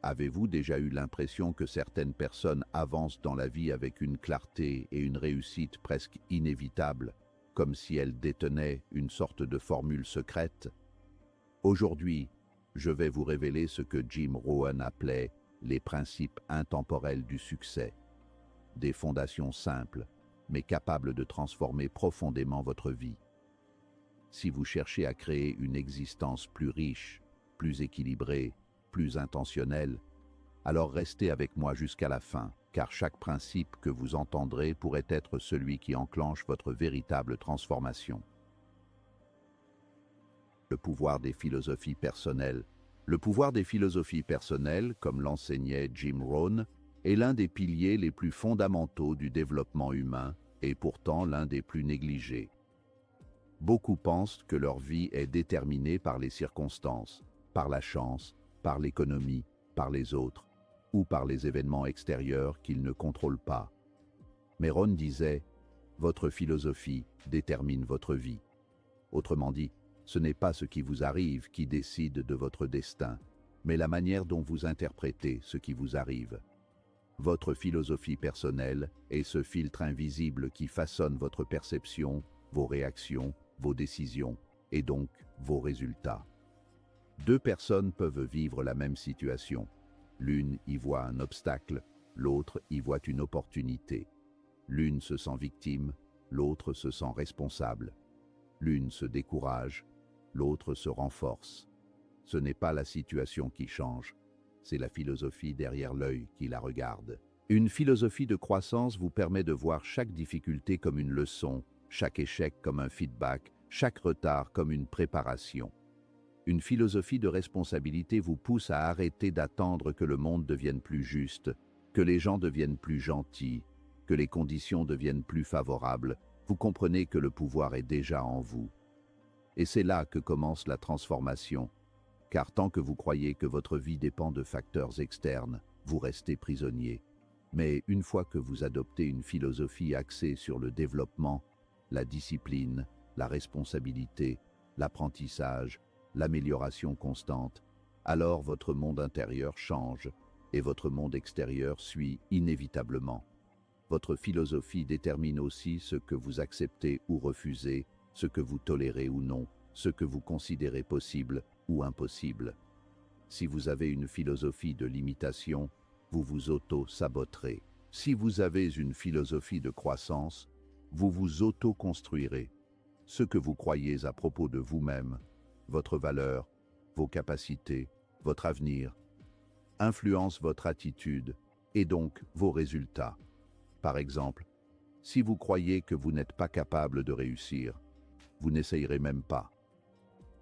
Avez-vous déjà eu l'impression que certaines personnes avancent dans la vie avec une clarté et une réussite presque inévitables, comme si elles détenaient une sorte de formule secrète? Aujourd'hui, je vais vous révéler ce que Jim Rohn appelait les principes intemporels du succès. Des fondations simples, mais capables de transformer profondément votre vie. Si vous cherchez à créer une existence plus riche, plus équilibrée, plus intentionnelle, alors restez avec moi jusqu'à la fin, car chaque principe que vous entendrez pourrait être celui qui enclenche votre véritable transformation. Le pouvoir des philosophies personnelles. Le pouvoir des philosophies personnelles, comme l'enseignait Jim Rohn, est l'un des piliers les plus fondamentaux du développement humain et pourtant l'un des plus négligés. Beaucoup pensent que leur vie est déterminée par les circonstances, par la chance, par l'économie, par les autres, ou par les événements extérieurs qu'ils ne contrôlent pas. Mais Rohn disait, « Votre philosophie détermine votre vie ». Autrement dit, ce n'est pas ce qui vous arrive qui décide de votre destin, mais la manière dont vous interprétez ce qui vous arrive. Votre philosophie personnelle est ce filtre invisible qui façonne votre perception, vos réactions, vos décisions, et donc vos résultats. Deux personnes peuvent vivre la même situation. L'une y voit un obstacle, l'autre y voit une opportunité. L'une se sent victime, l'autre se sent responsable. L'une se décourage, l'autre se renforce. Ce n'est pas la situation qui change, c'est la philosophie derrière l'œil qui la regarde. Une philosophie de croissance vous permet de voir chaque difficulté comme une leçon, chaque échec comme un feedback, chaque retard comme une préparation. Une philosophie de responsabilité vous pousse à arrêter d'attendre que le monde devienne plus juste, que les gens deviennent plus gentils, que les conditions deviennent plus favorables. Vous comprenez que le pouvoir est déjà en vous. Et c'est là que commence la transformation, car tant que vous croyez que votre vie dépend de facteurs externes, vous restez prisonnier. Mais une fois que vous adoptez une philosophie axée sur le développement, la discipline, la responsabilité, l'apprentissage, l'amélioration constante, alors votre monde intérieur change et votre monde extérieur suit inévitablement. Votre philosophie détermine aussi ce que vous acceptez ou refusez, ce que vous tolérez ou non, ce que vous considérez possible ou impossible. Si vous avez une philosophie de limitation, vous vous auto-saboterez. Si vous avez une philosophie de croissance, vous vous auto-construirez. Ce que vous croyez à propos de vous-même, votre valeur, vos capacités, votre avenir, influence votre attitude et donc vos résultats. Par exemple, si vous croyez que vous n'êtes pas capable de réussir, vous n'essayerez même pas.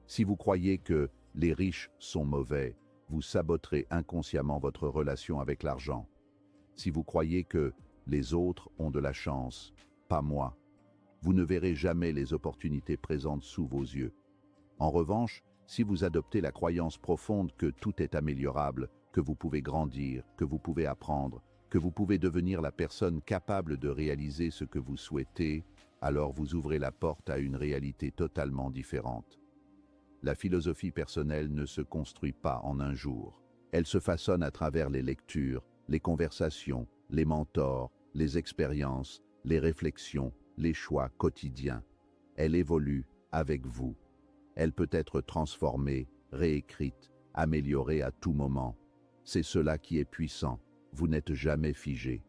Si vous croyez que les riches sont mauvais, vous saboterez inconsciemment votre relation avec l'argent. Si vous croyez que les autres ont de la chance, pas moi, vous ne verrez jamais les opportunités présentes sous vos yeux. En revanche, si vous adoptez la croyance profonde que tout est améliorable, que vous pouvez grandir, que vous pouvez apprendre, que vous pouvez devenir la personne capable de réaliser ce que vous souhaitez, alors vous ouvrez la porte à une réalité totalement différente. La philosophie personnelle ne se construit pas en un jour. Elle se façonne à travers les lectures, les conversations, les mentors, les expériences, les réflexions, les choix quotidiens. Elle évolue avec vous. Elle peut être transformée, réécrite, améliorée à tout moment. C'est cela qui est puissant. Vous n'êtes jamais figé.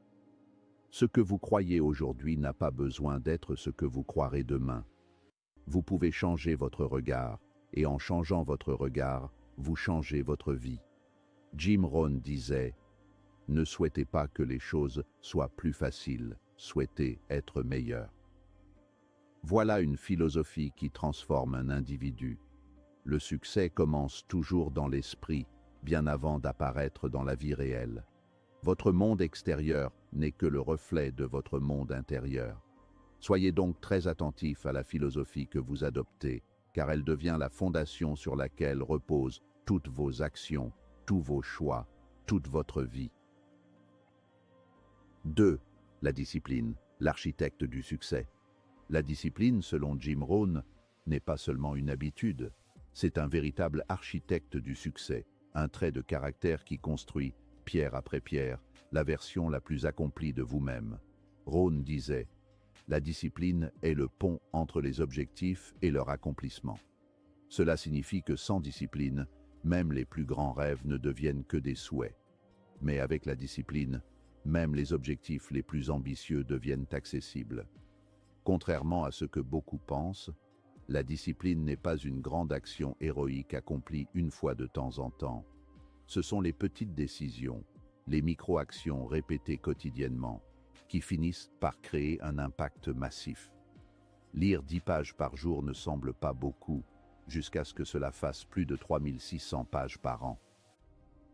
Ce que vous croyez aujourd'hui n'a pas besoin d'être ce que vous croirez demain. Vous pouvez changer votre regard, et en changeant votre regard, vous changez votre vie. Jim Rohn disait, « Ne souhaitez pas que les choses soient plus faciles, souhaitez être meilleur. » Voilà une philosophie qui transforme un individu. Le succès commence toujours dans l'esprit, bien avant d'apparaître dans la vie réelle. Votre monde extérieur n'est que le reflet de votre monde intérieur. Soyez donc très attentif à la philosophie que vous adoptez, car elle devient la fondation sur laquelle reposent toutes vos actions, tous vos choix, toute votre vie. 2. La discipline, l'architecte du succès. La discipline, selon Jim Rohn, n'est pas seulement une habitude, c'est un véritable architecte du succès. un trait de caractère qui construit, pierre après pierre, la version la plus accomplie de vous-même. Rohn disait, « La discipline est le pont entre les objectifs et leur accomplissement. » Cela signifie que sans discipline, même les plus grands rêves ne deviennent que des souhaits. Mais avec la discipline, même les objectifs les plus ambitieux deviennent accessibles. Contrairement à ce que beaucoup pensent, la discipline n'est pas une grande action héroïque accomplie une fois de temps en temps. Ce sont les petites décisions, les micro-actions répétées quotidiennement, qui finissent par créer un impact massif. Lire 10 pages par jour ne semble pas beaucoup, jusqu'à ce que cela fasse plus de 3600 pages par an.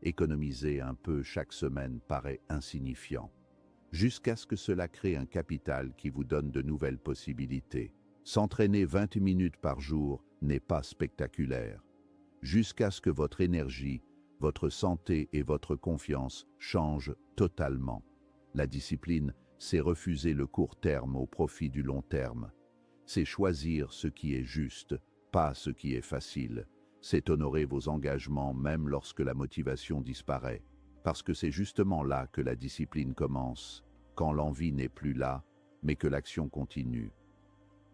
Économiser un peu chaque semaine paraît insignifiant, jusqu'à ce que cela crée un capital qui vous donne de nouvelles possibilités. S'entraîner 20 minutes par jour n'est pas spectaculaire, jusqu'à ce que votre énergie, votre santé et votre confiance changent totalement. La discipline, c'est refuser le court terme au profit du long terme. C'est choisir ce qui est juste, pas ce qui est facile. C'est honorer vos engagements même lorsque la motivation disparaît. Parce que c'est justement là que la discipline commence, quand l'envie n'est plus là, mais que l'action continue.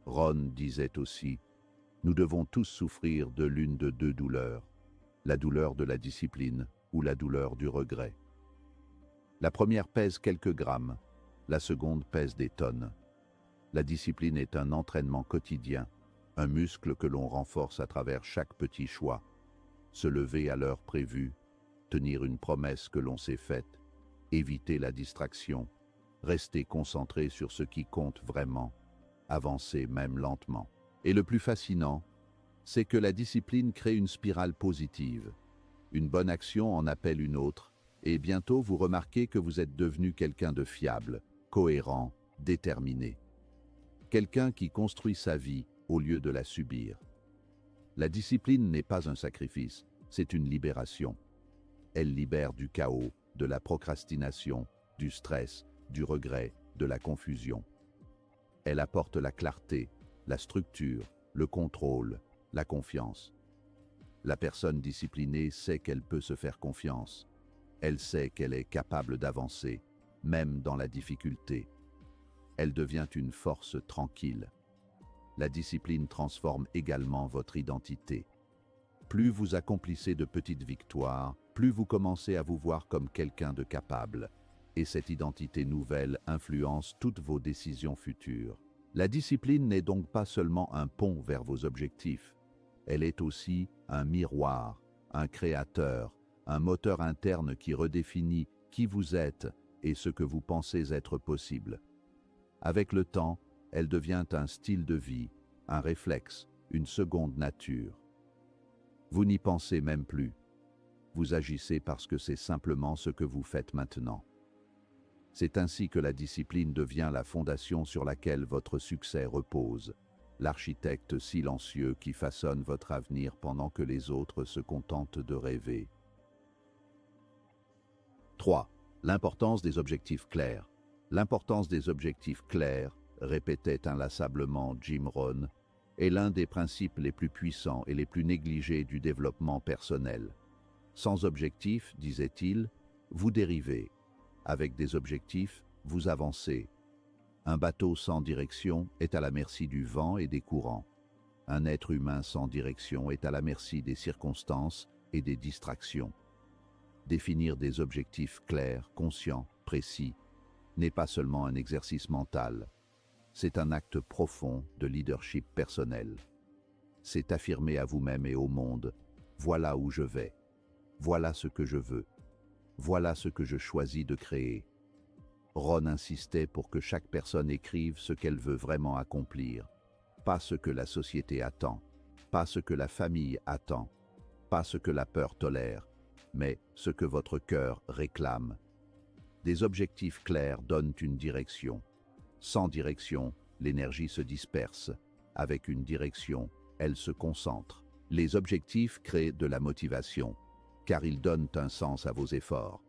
Rohn disait aussi, « Nous devons tous souffrir de l'une de deux douleurs, la douleur de la discipline ou la douleur du regret. La première pèse quelques grammes, la seconde pèse des tonnes. La discipline est un entraînement quotidien, un muscle que l'on renforce à travers chaque petit choix. Se lever à l'heure prévue, tenir une promesse que l'on s'est faite, éviter la distraction, rester concentré sur ce qui compte vraiment, avancer même lentement. Et le plus fascinant, c'est que la discipline crée une spirale positive. Une bonne action en appelle une autre, et bientôt vous remarquez que vous êtes devenu quelqu'un de fiable, cohérent, déterminé. Quelqu'un qui construit sa vie au lieu de la subir. La discipline n'est pas un sacrifice, c'est une libération. Elle libère du chaos, de la procrastination, du stress, du regret, de la confusion. Elle apporte la clarté, la structure, le contrôle, la confiance. La personne disciplinée sait qu'elle peut se faire confiance. Elle sait qu'elle est capable d'avancer, même dans la difficulté. Elle devient une force tranquille. La discipline transforme également votre identité. Plus vous accomplissez de petites victoires, plus vous commencez à vous voir comme quelqu'un de capable. Et cette identité nouvelle influence toutes vos décisions futures. La discipline n'est donc pas seulement un pont vers vos objectifs. Elle est aussi un miroir, un créateur, un moteur interne qui redéfinit qui vous êtes et ce que vous pensez être possible. Avec le temps, elle devient un style de vie, un réflexe, une seconde nature. Vous n'y pensez même plus. Vous agissez parce que c'est simplement ce que vous faites maintenant. C'est ainsi que la discipline devient la fondation sur laquelle votre succès repose, l'architecte silencieux qui façonne votre avenir pendant que les autres se contentent de rêver. 3. L'importance des objectifs clairs. L'importance des objectifs clairs, répétait inlassablement Jim Rohn, est l'un des principes les plus puissants et les plus négligés du développement personnel. Sans objectif, disait-il, vous dérivez. Avec des objectifs, vous avancez. Un bateau sans direction est à la merci du vent et des courants. Un être humain sans direction est à la merci des circonstances et des distractions. Définir des objectifs clairs, conscients, précis, n'est pas seulement un exercice mental. C'est un acte profond de leadership personnel. C'est affirmer à vous-même et au monde, voilà où je vais, voilà ce que je veux, voilà ce que je choisis de créer. Rohn insistait pour que chaque personne écrive ce qu'elle veut vraiment accomplir, pas ce que la société attend, pas ce que la famille attend, pas ce que la peur tolère, mais ce que votre cœur réclame. Des objectifs clairs donnent une direction. Sans direction, l'énergie se disperse. Avec une direction, elle se concentre. Les objectifs créent de la motivation, car ils donnent un sens à vos efforts.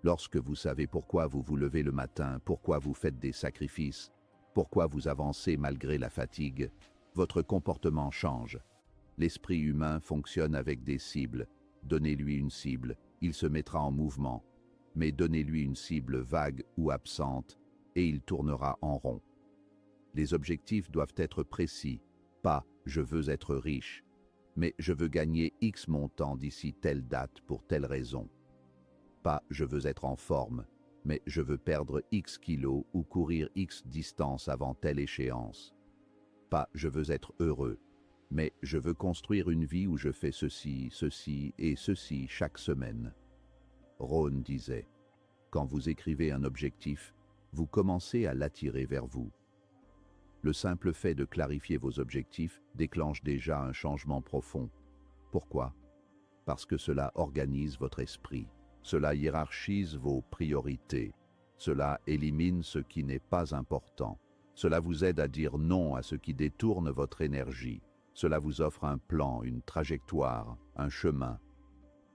Lorsque vous savez pourquoi vous vous levez le matin, pourquoi vous faites des sacrifices, pourquoi vous avancez malgré la fatigue, votre comportement change. L'esprit humain fonctionne avec des cibles, Donnez-lui une cible, il se mettra en mouvement. Mais donnez-lui une cible vague ou absente, et il tournera en rond. Les objectifs doivent être précis, pas « je veux être riche », mais « je veux gagner X montant d'ici telle date pour telle raison ». Pas « je veux être en forme », mais « je veux perdre X kilos ou courir X distance avant telle échéance ». Pas « je veux être heureux », mais « je veux construire une vie où je fais ceci, ceci et ceci chaque semaine ». Rohn disait, « Quand vous écrivez un objectif, vous commencez à l'attirer vers vous. Le simple fait de clarifier vos objectifs déclenche déjà un changement profond. Pourquoi? Parce que cela organise votre esprit, cela hiérarchise vos priorités, cela élimine ce qui n'est pas important, cela vous aide à dire non à ce qui détourne votre énergie, cela vous offre un plan, une trajectoire, un chemin.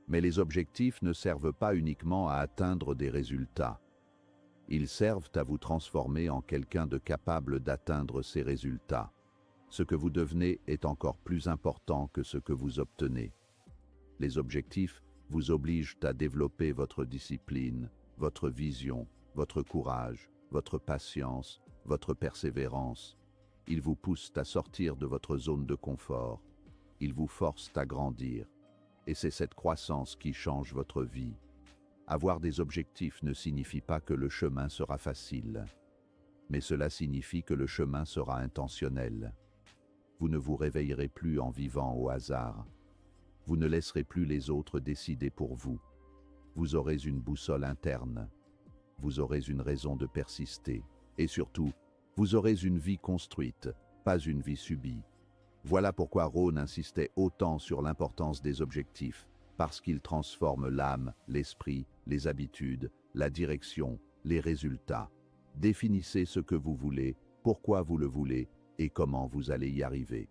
Mais les objectifs ne servent pas uniquement à atteindre des résultats. Ils servent à vous transformer en quelqu'un de capable d'atteindre ces résultats. Ce que vous devenez est encore plus important que ce que vous obtenez. Les objectifs vous obligent à développer votre discipline, votre vision, votre courage, votre patience, votre persévérance. Ils vous poussent à sortir de votre zone de confort. Ils vous forcent à grandir. Et c'est cette croissance qui change votre vie. Avoir des objectifs ne signifie pas que le chemin sera facile, mais cela signifie que le chemin sera intentionnel. Vous ne vous réveillerez plus en vivant au hasard. Vous ne laisserez plus les autres décider pour vous. Vous aurez une boussole interne. Vous aurez une raison de persister. Et surtout, vous aurez une vie construite, pas une vie subie. Voilà pourquoi Rohn insistait autant sur l'importance des objectifs, parce qu'ils transforment l'âme, l'esprit, les habitudes, la direction, les résultats. Définissez ce que vous voulez, pourquoi vous le voulez et comment vous allez y arriver.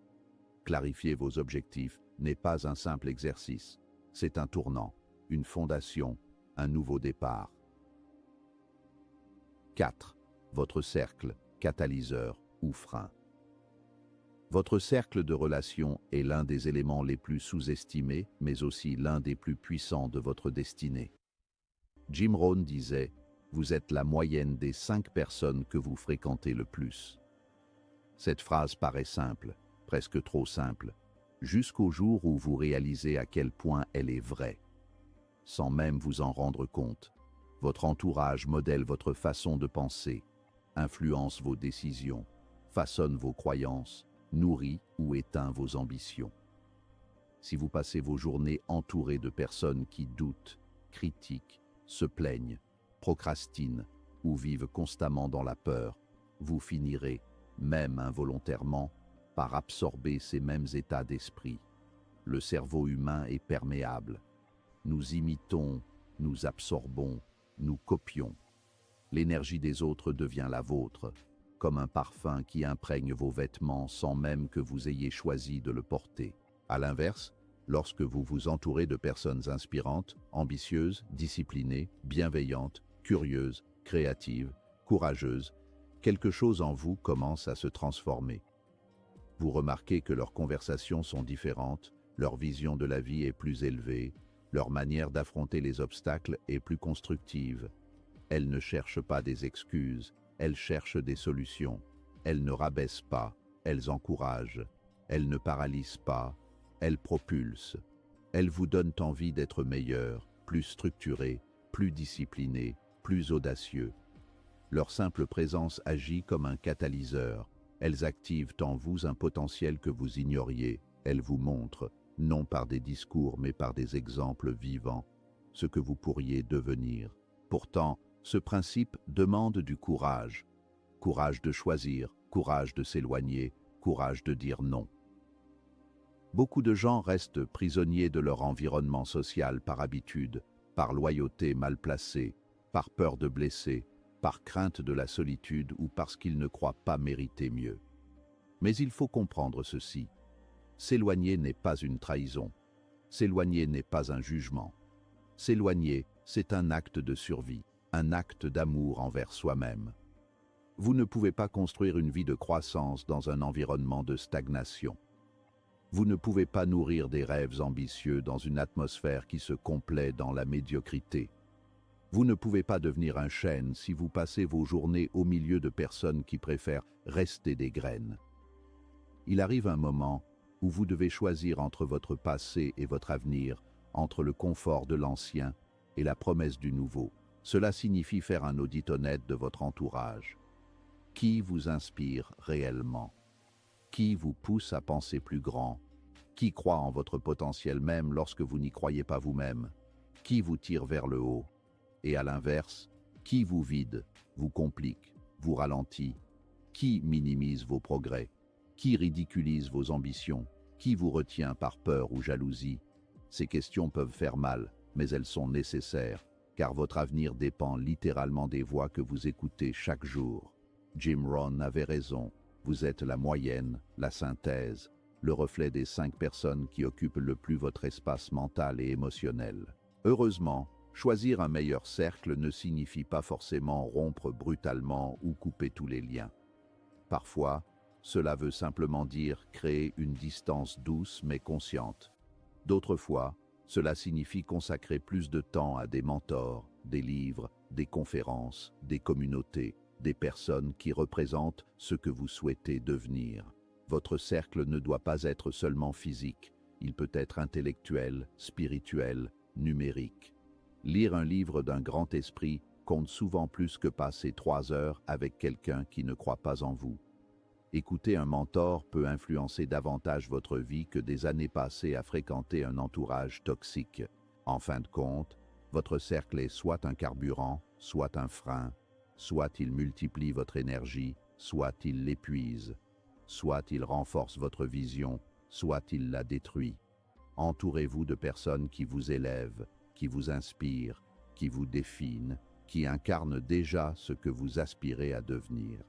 Clarifier vos objectifs n'est pas un simple exercice, c'est un tournant, une fondation, un nouveau départ. 4. Votre cercle, catalyseur ou frein. Votre cercle de relations est l'un des éléments les plus sous-estimés, mais aussi l'un des plus puissants de votre destinée. Jim Rohn disait, « Vous êtes la moyenne des 5 personnes que vous fréquentez le plus ». Cette phrase paraît simple, presque trop simple, jusqu'au jour où vous réalisez à quel point elle est vraie. Sans même vous en rendre compte, votre entourage modèle votre façon de penser, influence vos décisions, façonne vos croyances, nourrit ou éteint vos ambitions. Si vous passez vos journées entourées de personnes qui doutent, critiquent, se plaignent, procrastinent ou vivent constamment dans la peur, vous finirez, même involontairement, par absorber ces mêmes états d'esprit. Le cerveau humain est perméable. Nous imitons, nous absorbons, nous copions. L'énergie des autres devient la vôtre, comme un parfum qui imprègne vos vêtements sans même que vous ayez choisi de le porter. À l'inverse, lorsque vous vous entourez de personnes inspirantes, ambitieuses, disciplinées, bienveillantes, curieuses, créatives, courageuses, quelque chose en vous commence à se transformer. Vous remarquez que leurs conversations sont différentes, leur vision de la vie est plus élevée, leur manière d'affronter les obstacles est plus constructive. Elles ne cherchent pas des excuses, elles cherchent des solutions. Elles ne rabaissent pas, elles encouragent. Elles ne paralysent pas, elles propulsent. Elles vous donnent envie d'être meilleur, plus structuré, plus discipliné, plus audacieux. Leur simple présence agit comme un catalyseur. Elles activent en vous un potentiel que vous ignoriez. Elles vous montrent, non par des discours mais par des exemples vivants, ce que vous pourriez devenir. Pourtant, ce principe demande du courage. Courage de choisir, courage de s'éloigner, courage de dire non. Beaucoup de gens restent prisonniers de leur environnement social par habitude, par loyauté mal placée, par peur de blesser, par crainte de la solitude ou parce qu'ils ne croient pas mériter mieux. Mais il faut comprendre ceci. S'éloigner n'est pas une trahison. S'éloigner n'est pas un jugement. S'éloigner, c'est un acte de survie, un acte d'amour envers soi-même. Vous ne pouvez pas construire une vie de croissance dans un environnement de stagnation. Vous ne pouvez pas nourrir des rêves ambitieux dans une atmosphère qui se complaît dans la médiocrité. Vous ne pouvez pas devenir un chêne si vous passez vos journées au milieu de personnes qui préfèrent rester des graines. Il arrive un moment où vous devez choisir entre votre passé et votre avenir, entre le confort de l'ancien et la promesse du nouveau. Cela signifie faire un audit honnête de votre entourage. Qui vous inspire réellement? Qui vous pousse à penser plus grand? Qui croit en votre potentiel même lorsque vous n'y croyez pas vous-même? Qui vous tire vers le haut? Et à l'inverse, qui vous vide, vous complique, vous ralentit? Qui minimise vos progrès? Qui ridiculise vos ambitions? Qui vous retient par peur ou jalousie? Ces questions peuvent faire mal, mais elles sont nécessaires, car votre avenir dépend littéralement des voix que vous écoutez chaque jour. Jim Rohn avait raison. Vous êtes la moyenne, la synthèse, le reflet des 5 personnes qui occupent le plus votre espace mental et émotionnel. Heureusement, choisir un meilleur cercle ne signifie pas forcément rompre brutalement ou couper tous les liens. Parfois, cela veut simplement dire créer une distance douce mais consciente. D'autres fois, cela signifie consacrer plus de temps à des mentors, des livres, des conférences, des communautés, des personnes qui représentent ce que vous souhaitez devenir. Votre cercle ne doit pas être seulement physique, il peut être intellectuel, spirituel, numérique. Lire un livre d'un grand esprit compte souvent plus que passer 3 heures avec quelqu'un qui ne croit pas en vous. Écouter un mentor peut influencer davantage votre vie que des années passées à fréquenter un entourage toxique. En fin de compte, votre cercle est soit un carburant, soit un frein. Soit il multiplie votre énergie, soit il l'épuise. Soit il renforce votre vision, soit il la détruit. Entourez-vous de personnes qui vous élèvent, qui vous inspirent, qui vous définissent, qui incarnent déjà ce que vous aspirez à devenir.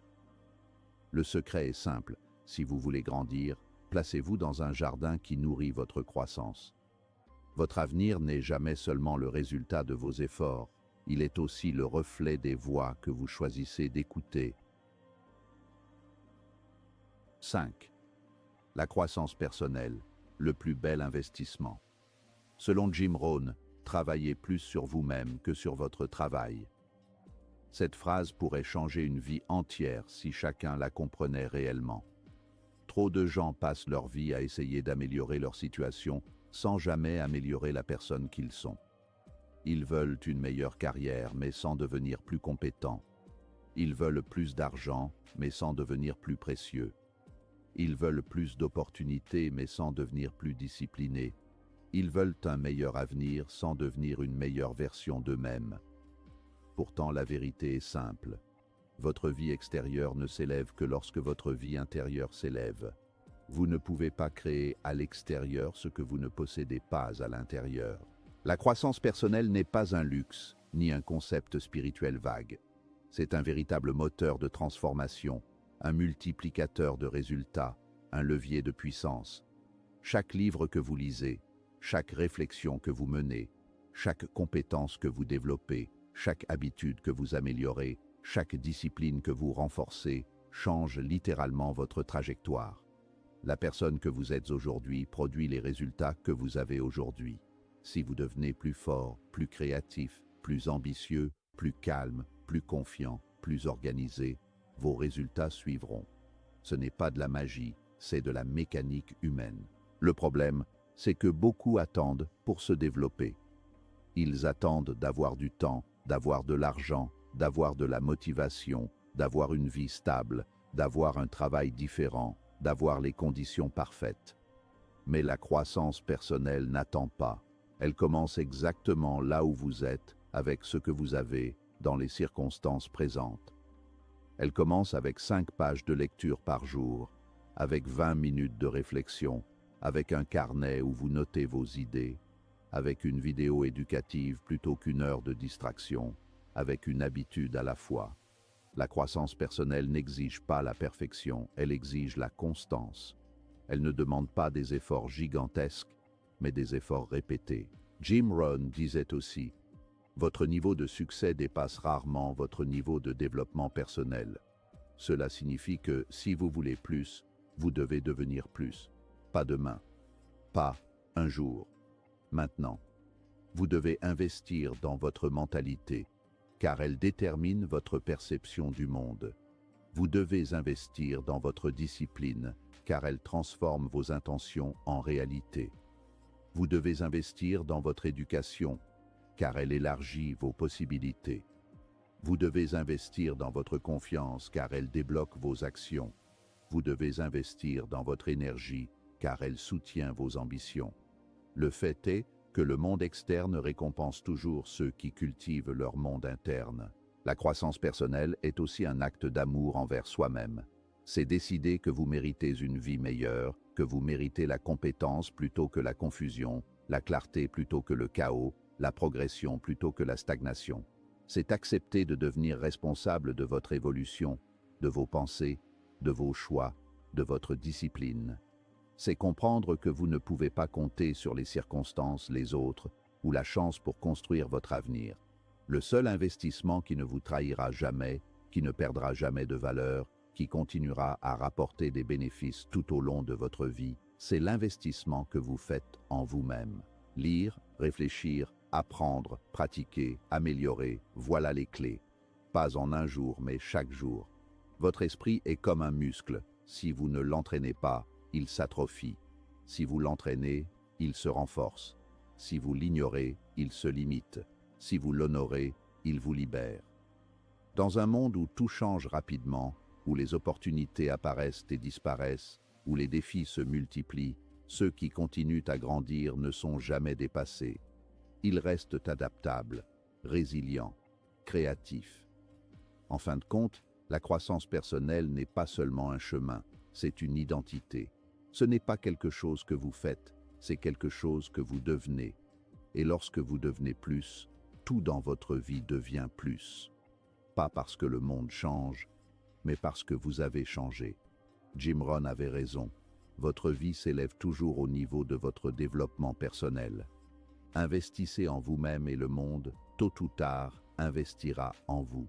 Le secret est simple. Si vous voulez grandir, placez-vous dans un jardin qui nourrit votre croissance. Votre avenir n'est jamais seulement le résultat de vos efforts. Il est aussi le reflet des voix que vous choisissez d'écouter. 5. La croissance personnelle, le plus bel investissement. Selon Jim Rohn, travaillez plus sur vous-même que sur votre travail. Cette phrase pourrait changer une vie entière si chacun la comprenait réellement. Trop de gens passent leur vie à essayer d'améliorer leur situation sans jamais améliorer la personne qu'ils sont. Ils veulent une meilleure carrière, mais sans devenir plus compétents. Ils veulent plus d'argent, mais sans devenir plus précieux. Ils veulent plus d'opportunités, mais sans devenir plus disciplinés. Ils veulent un meilleur avenir sans devenir une meilleure version d'eux-mêmes. Pourtant, la vérité est simple. Votre vie extérieure ne s'élève que lorsque votre vie intérieure s'élève. Vous ne pouvez pas créer à l'extérieur ce que vous ne possédez pas à l'intérieur. La croissance personnelle n'est pas un luxe, ni un concept spirituel vague. C'est un véritable moteur de transformation, un multiplicateur de résultats, un levier de puissance. Chaque livre que vous lisez, chaque réflexion que vous menez, chaque compétence que vous développez, chaque habitude que vous améliorez, chaque discipline que vous renforcez, change littéralement votre trajectoire. La personne que vous êtes aujourd'hui produit les résultats que vous avez aujourd'hui. Si vous devenez plus fort, plus créatif, plus ambitieux, plus calme, plus confiant, plus organisé, vos résultats suivront. Ce n'est pas de la magie, c'est de la mécanique humaine. Le problème, c'est que beaucoup attendent pour se développer. Ils attendent d'avoir du temps, d'avoir de l'argent, d'avoir de la motivation, d'avoir une vie stable, d'avoir un travail différent, d'avoir les conditions parfaites. Mais la croissance personnelle n'attend pas. Elle commence exactement là où vous êtes, avec ce que vous avez, dans les circonstances présentes. Elle commence avec 5 pages de lecture par jour, avec 20 minutes de réflexion, avec un carnet où vous notez vos idées, avec une vidéo éducative plutôt qu'une heure de distraction, avec une habitude à la fois. La croissance personnelle n'exige pas la perfection, elle exige la constance. Elle ne demande pas des efforts gigantesques, mais des efforts répétés. Jim Rohn disait aussi, « Votre niveau de succès dépasse rarement votre niveau de développement personnel. Cela signifie que si vous voulez plus, vous devez devenir plus. Pas demain, Pas un jour. Maintenant. Vous devez investir dans votre mentalité, car elle détermine votre perception du monde. Vous devez investir dans votre discipline, car elle transforme vos intentions en réalité. Vous devez investir dans votre éducation, car elle élargit vos possibilités. Vous devez investir dans votre confiance, car elle débloque vos actions. Vous devez investir dans votre énergie, car elle soutient vos ambitions. Le fait est que le monde externe récompense toujours ceux qui cultivent leur monde interne. La croissance personnelle est aussi un acte d'amour envers soi-même. C'est décider que vous méritez une vie meilleure, que vous méritez la compétence plutôt que la confusion, la clarté plutôt que le chaos, la progression plutôt que la stagnation. C'est accepter de devenir responsable de votre évolution, de vos pensées, de vos choix, de votre discipline. C'est comprendre que vous ne pouvez pas compter sur les circonstances, les autres, ou la chance pour construire votre avenir. Le seul investissement qui ne vous trahira jamais, qui ne perdra jamais de valeur, qui continuera à rapporter des bénéfices tout au long de votre vie, c'est l'investissement que vous faites en vous-même. Lire, réfléchir, apprendre, pratiquer, améliorer, voilà les clés. Pas en un jour, mais chaque jour. Votre esprit est comme un muscle. Si vous ne l'entraînez pas, il s'atrophie. Si vous l'entraînez, il se renforce. Si vous l'ignorez, il se limite. Si vous l'honorez, il vous libère. Dans un monde où tout change rapidement, où les opportunités apparaissent et disparaissent, où les défis se multiplient, ceux qui continuent à grandir ne sont jamais dépassés. Ils restent adaptables, résilients, créatifs. En fin de compte, la croissance personnelle n'est pas seulement un chemin, c'est une identité. Ce n'est pas quelque chose que vous faites, c'est quelque chose que vous devenez. Et lorsque vous devenez plus, tout dans votre vie devient plus. Pas parce que le monde change, mais parce que vous avez changé. Jim Rohn avait raison. Votre vie s'élève toujours au niveau de votre développement personnel. Investissez en vous-même et le monde, tôt ou tard, investira en vous.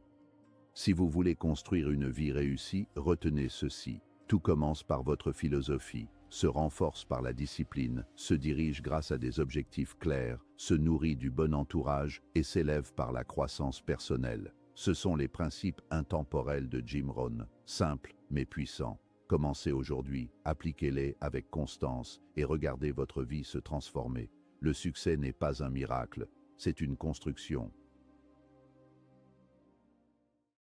Si vous voulez construire une vie réussie, retenez ceci. Tout commence par votre philosophie, se renforce par la discipline, se dirige grâce à des objectifs clairs, se nourrit du bon entourage et s'élève par la croissance personnelle. Ce sont les principes intemporels de Jim Rohn, simples mais puissants. Commencez aujourd'hui, appliquez-les avec constance et regardez votre vie se transformer. Le succès n'est pas un miracle, c'est une construction.